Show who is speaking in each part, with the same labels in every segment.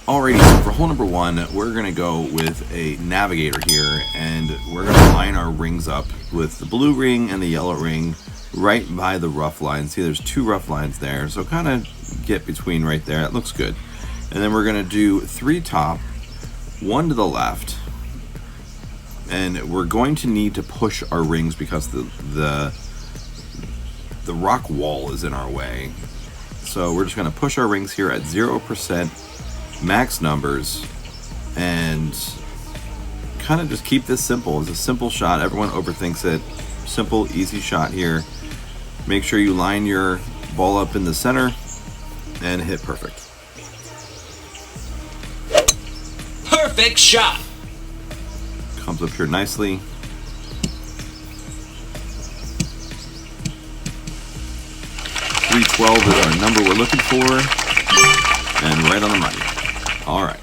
Speaker 1: Alrighty, so for hole number one, we're going to go with a navigator here, and we're going to line our rings up with the blue ring and the yellow ring right by the rough line. See, there's two rough lines there, so kind of get between right there. It looks good. And then we're going to do 3 top, 1 to the left, and we're going to need to push our rings because the rock wall is in our way. So we're just going to push our rings here at 0%. Max numbers, and kind of just keep this simple. It's a simple shot. Everyone overthinks it. Simple, easy shot here. Make sure you line your ball up in the center and hit perfect.
Speaker 2: Perfect shot.
Speaker 1: Comes up here nicely. .312 is our number we're looking for, and right on the money. Alright.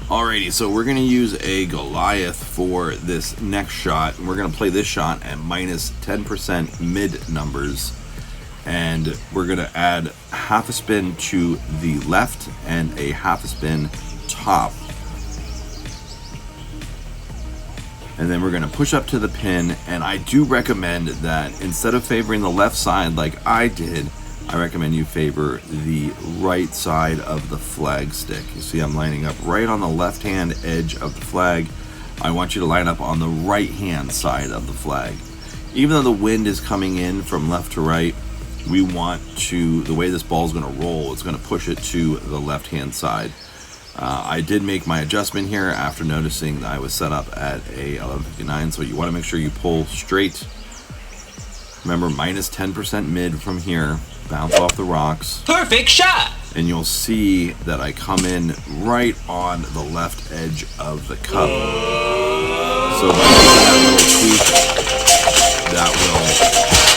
Speaker 1: Alrighty, so we're going to use a Goliath for this next shot. We're going to play this shot at minus 10% mid numbers. And we're going to add half a spin to the left and a half a spin top. And then we're going to push up to the pin. And I do recommend that instead of favoring the left side like I did, I recommend you favor the right side of the flag stick. You see I'm lining up right on the left-hand edge of the flag. I want you to line up on the right-hand side of the flag. Even though the wind is coming in from left to right, we want to, the way this ball is going to roll, it's going to push it to the left-hand side. I did make my adjustment here after noticing that I was set up at a 1159, so you want to make sure you pull straight. Remember, minus 10% mid from here. Bounce off the rocks.
Speaker 2: Perfect shot!
Speaker 1: And you'll see that I come in right on the left edge of the cup. So by making that little tweak, that will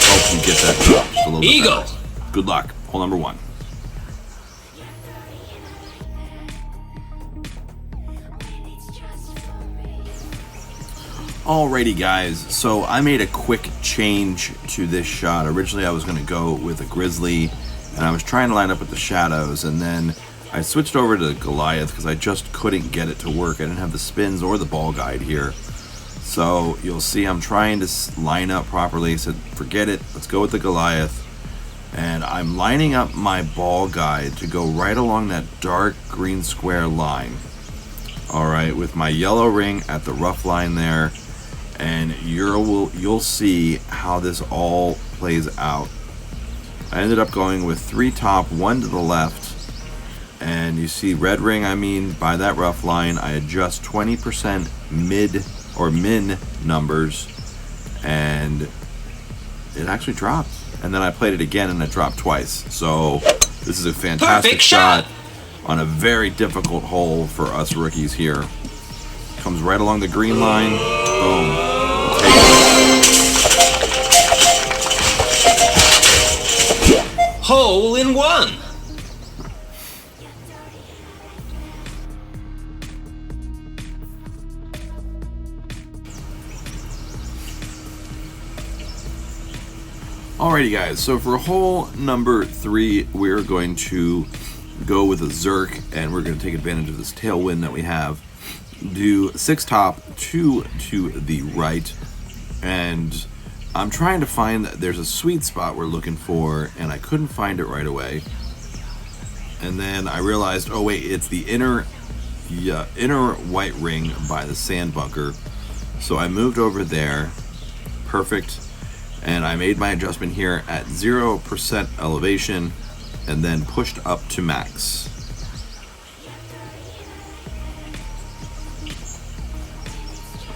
Speaker 1: help you get that drop just a little bit better. Good luck. Hole number one. Alrighty guys, so I made a quick change to this shot. Originally I was going to go with a Grizzly, and I was trying to line up with the shadows, and then I switched over to Goliath because I just couldn't get it to work. I didn't have the spins or the ball guide here. So you'll see I'm trying to line up properly. I said, forget it, let's go with the Goliath. And I'm lining up my ball guide to go right along that dark green square line. Alright, with my yellow ring at the rough line there. And you'll see how this all plays out. I ended up going with 3 top, 1 to the left, and you see red ring, by that rough line, I adjust 20% mid or min numbers, and it actually dropped. And then I played it again and it dropped twice. So this is a fantastic shot on a very difficult hole for us rookies here. Comes right along the green line. Boom.
Speaker 2: Hole in one.
Speaker 1: Alrighty guys, so for hole number 3, we're going to go with a Zerk, and we're going to take advantage of this tailwind that we have. Do 6 top, 2 to the right, and I'm trying to find, there's a sweet spot we're looking for, and I couldn't find it right away. And then I realized, oh wait, it's the inner white ring by the sand bunker. So I moved over there, perfect, and I made my adjustment here at 0% elevation, and then pushed up to max.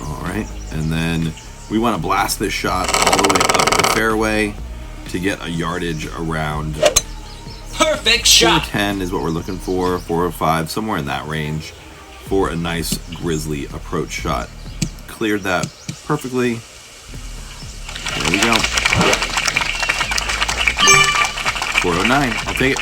Speaker 1: Alright, and then we want to blast this shot all the way up the fairway to get a yardage around.
Speaker 2: Perfect shot!
Speaker 1: 410 is what we're looking for, 405, somewhere in that range for a nice Grizzly approach shot. Cleared that perfectly. There we go. 409, I'll take it.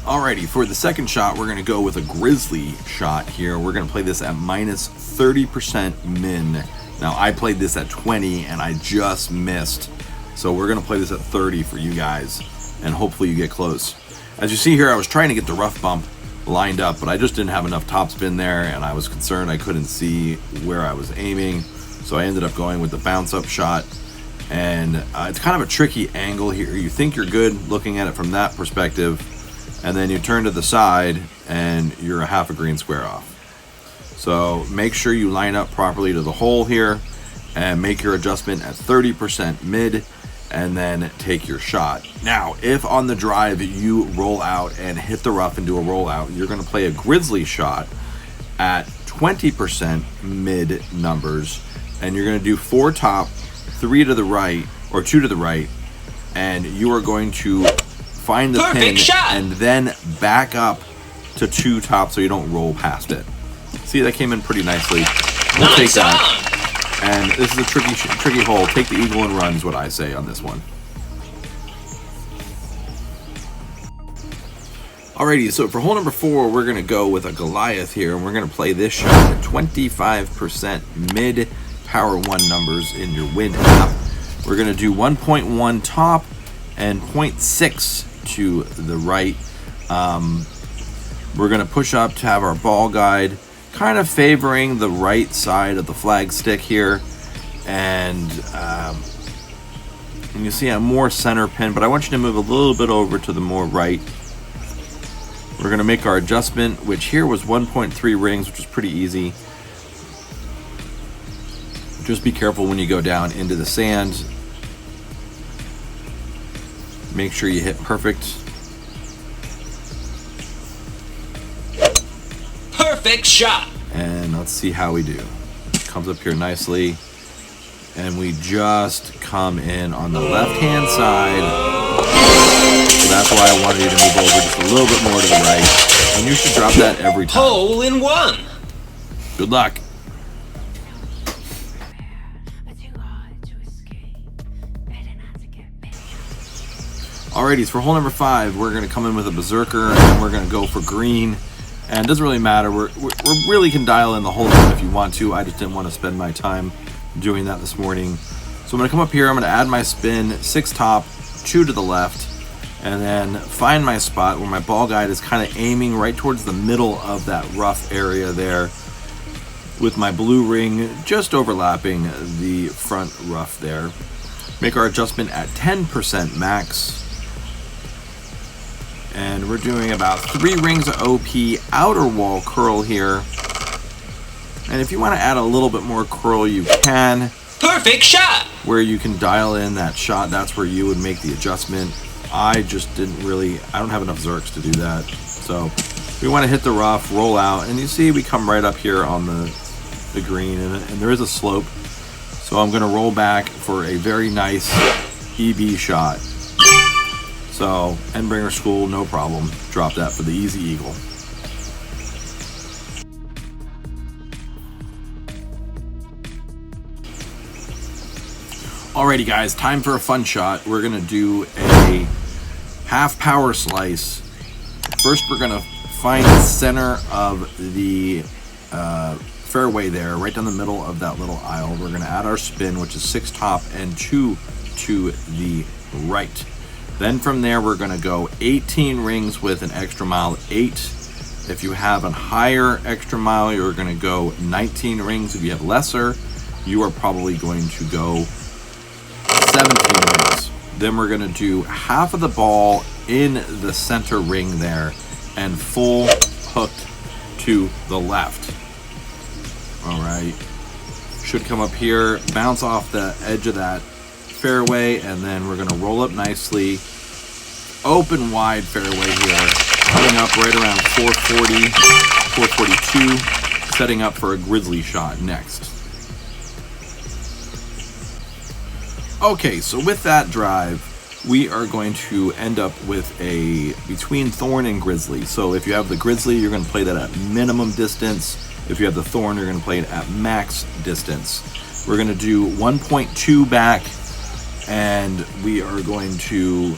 Speaker 1: Alrighty, for the second shot, we're going to go with a grizzly shot here. We're going to play this at minus 30% min. Now, I played this at 20 and I just missed. So we're going to play this at 30 for you guys, and hopefully you get close. As you see here, I was trying to get the rough bump lined up, but I just didn't have enough topspin there, and I was concerned I couldn't see where I was aiming. So I ended up going with the bounce up shot. And it's kind of a tricky angle here. You think you're good looking at it from that perspective, and then you turn to the side and you're a half a green square off. So make sure you line up properly to the hole here and make your adjustment at 30% mid, and then take your shot. Now, if on the drive you roll out and hit the rough and do a rollout, you're going to play a grizzly shot at 20% mid numbers, and you're going to do 4 top, 3 to the right, or 2 to the right, and you are going to find the pin and then back up to 2 top so you don't roll past it. See, that came in pretty nicely. We'll take that. And this is a tricky hole. Take the eagle and run is what I say on this one. Alrighty, so for hole number 4, we're going to go with a Goliath here, and we're going to play this shot at 25% mid, power 1 numbers in your wind app. We're going to do 1.1 top and 0.6 to the right. We're going to push up to have our ball guide kind of favoring the right side of the flag stick here, and you see I'm more center pin, but I want you to move a little bit over to the more right. We're going to make our adjustment, which here was 1.3 rings, which was pretty easy. Just be careful when you go down into the sand. Make sure you hit perfect.
Speaker 2: Perfect shot.
Speaker 1: And let's see how we do. Comes up here nicely, and we just come in on the left-hand side. So that's why I wanted you to move over just a little bit more to the right, and you should drop that every time.
Speaker 2: Hole in 1.
Speaker 1: Good luck. Alrighty, so for hole number 5, we're going to come in with a berserker, and we're going to go for green. And it doesn't really matter. We really can dial in the whole thing if you want to. I just didn't want to spend my time doing that this morning. So I'm going to come up here. I'm going to add my spin, 6 top, 2 to the left, and then find my spot where my ball guide is kind of aiming right towards the middle of that rough area there, with my blue ring just overlapping the front rough there. Make our adjustment at 10% max. And we're doing about 3 rings of OP outer wall curl here. And if you want to add a little bit more curl, you can.
Speaker 2: Perfect shot.
Speaker 1: Where you can dial in that shot, that's where you would make the adjustment. I just didn't really, I don't have enough Zerks to do that. So we want to hit the rough, roll out, and you see we come right up here on the green, and there is a slope. So I'm going to roll back for a very nice EB shot. So, Endbringer School, no problem. Drop that for the easy eagle. Alrighty guys, time for a fun shot. We're gonna do a half power slice. First we're gonna find the center of the fairway there, right down the middle of that little aisle. We're gonna add our spin, which is 6 top and 2 to the right. Then from there, we're going to go 18 rings with an extra mile 8. If you have a higher extra mile, you're going to go 19 rings. If you have lesser, you are probably going to go 17 rings. Then we're going to do half of the ball in the center ring there and full hooked to the left. All right. Should come up here, bounce off the edge of that fairway, and then we're going to roll up nicely, open wide fairway here, coming up right around 440, 442, setting up for a grizzly shot next. Okay, so with that drive, we are going to end up with a between thorn and grizzly. So if you have the grizzly, you're going to play that at minimum distance. If you have the thorn, you're going to play it at max distance. We're going to do 1.2 back, and we are going to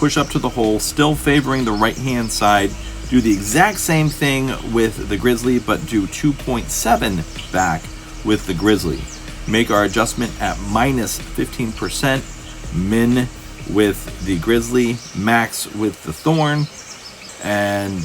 Speaker 1: push up to the hole, still favoring the right-hand side. Do the exact same thing with the Grizzly, but do 2.7 back with the Grizzly. Make our adjustment at minus 15%, min with the Grizzly, max with the Thorn, and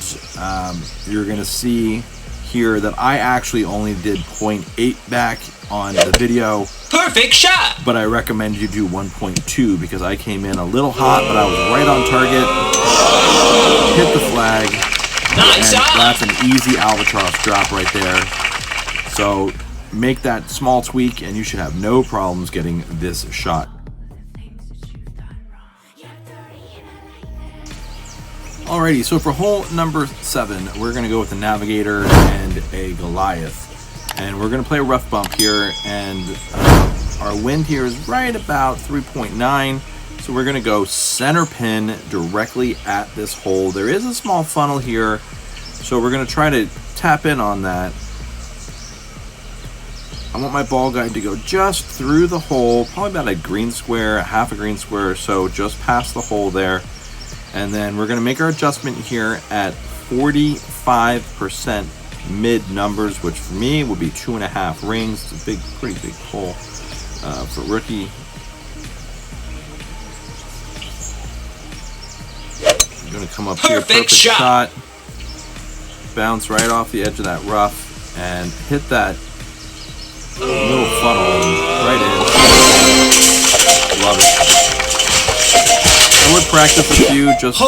Speaker 1: you're gonna see here that I actually only did 0.8 back on the video.
Speaker 2: Perfect shot!
Speaker 1: But I recommend you do 1.2 because I came in a little hot, but I was right on target. Hit the flag.
Speaker 2: Nice
Speaker 1: And
Speaker 2: up.
Speaker 1: that's an easy albatross drop right there. So make that small tweak and you should have no problems getting this shot. Alrighty, so for hole number 7, we're going to go with a Navigator and a Goliath. And we're going to play a rough bump here, and our wind here is right about 3.9. So we're going to go center pin directly at this hole. There is a small funnel here, so we're going to try to tap in on that. I want my ball guide to go just through the hole, probably about a green square, half a green square or so, just past the hole there. And then we're going to make our adjustment here at 45% mid numbers, which for me would be 2.5 rings. It's a pretty big hole for rookie. I'm going to come up here, perfect shot. Bounce right off the edge of that rough and hit that little funnel right in. Love it. I would practice a few just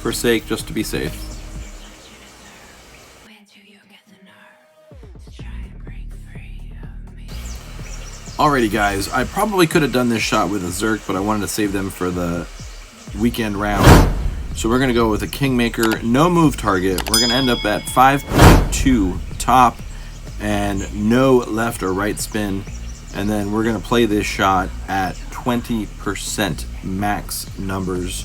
Speaker 1: for sake, just to be safe. Alrighty guys, I probably could have done this shot with a Zerk, but I wanted to save them for the weekend round. So we're going to go with a Kingmaker, no move target. We're going to end up at 5.2 top and no left or right spin. And then we're going to play this shot at 20% max numbers.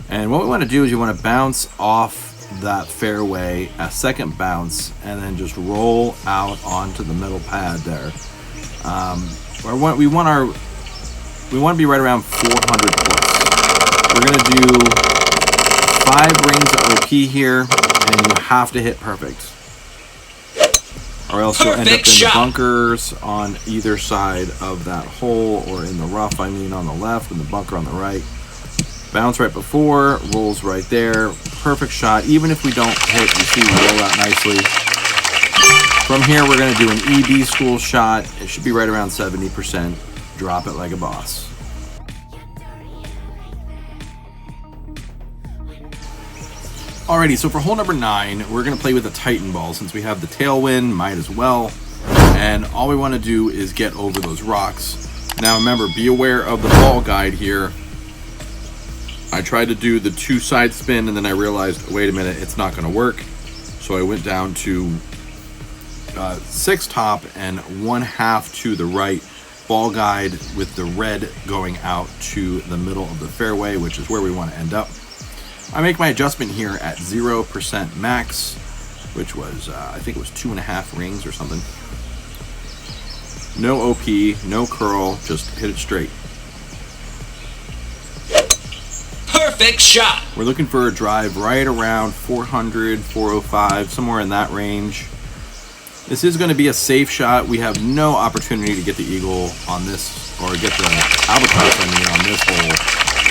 Speaker 1: And what we want to do is you want to bounce off that fairway, a second bounce, and then just roll out onto the middle pad there. We want to be right around 400 plus. We're going to do 5 rings of OP here, and you have to hit perfect. Or else you'll end up in the bunkers on either side of that hole, or in the rough, I mean on the left, and the bunker on the right. Bounce right before, rolls right there. Perfect shot. Even if we don't hit, you see we roll out nicely. From here, we're going to do an EB school shot. It should be right around 70%. Drop it like a boss. Alrighty, so for hole number 9, we're going to play with a Titan ball. Since we have the tailwind, might as well. And all we want to do is get over those rocks. Now remember, be aware of the ball guide here. I tried to do the 2 side spin and then I realized, wait a minute, it's not going to work. So I went down to 6 top and 1/2 to the right. Ball guide with the red going out to the middle of the fairway, which is where we want to end up. I make my adjustment here at 0% max, which was, I think it was 2.5 rings or something. No OP, no curl, just hit it straight.
Speaker 2: Perfect shot!
Speaker 1: We're looking for a drive right around 400, 405, somewhere in that range. This is going to be a safe shot. We have no opportunity to get the eagle on this, or get the albatross on this hole.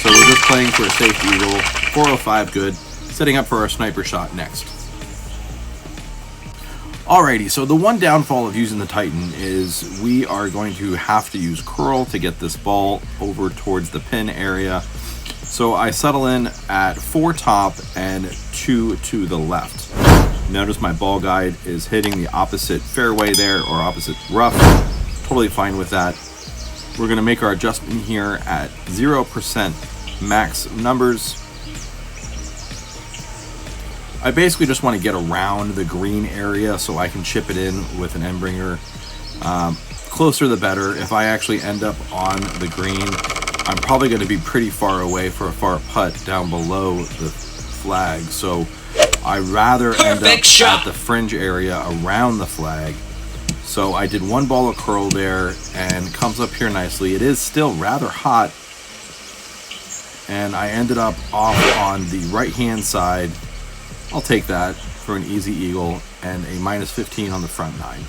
Speaker 1: So we're just playing for a safe eagle. 405 good. Setting up for our sniper shot next. Alrighty, so the one downfall of using the Titan is we are going to have to use curl to get this ball over towards the pin area. So I settle in at 4 top and 2 to the left. Notice my ball guide is hitting the opposite fairway there, or opposite rough. Totally fine with that. We're going to make our adjustment here at 0% max numbers. I basically just want to get around the green area so I can chip it in with an end bringer. Closer the better. If I actually end up on the green, I'm probably going to be pretty far away for a far putt down below the flag. So I'd rather end up at the fringe area around the flag. So I did 1 ball of curl there and comes up here nicely. It is still rather hot. and I ended up off on the right-hand side. I'll take that for an easy eagle, and a -15 on the front 9.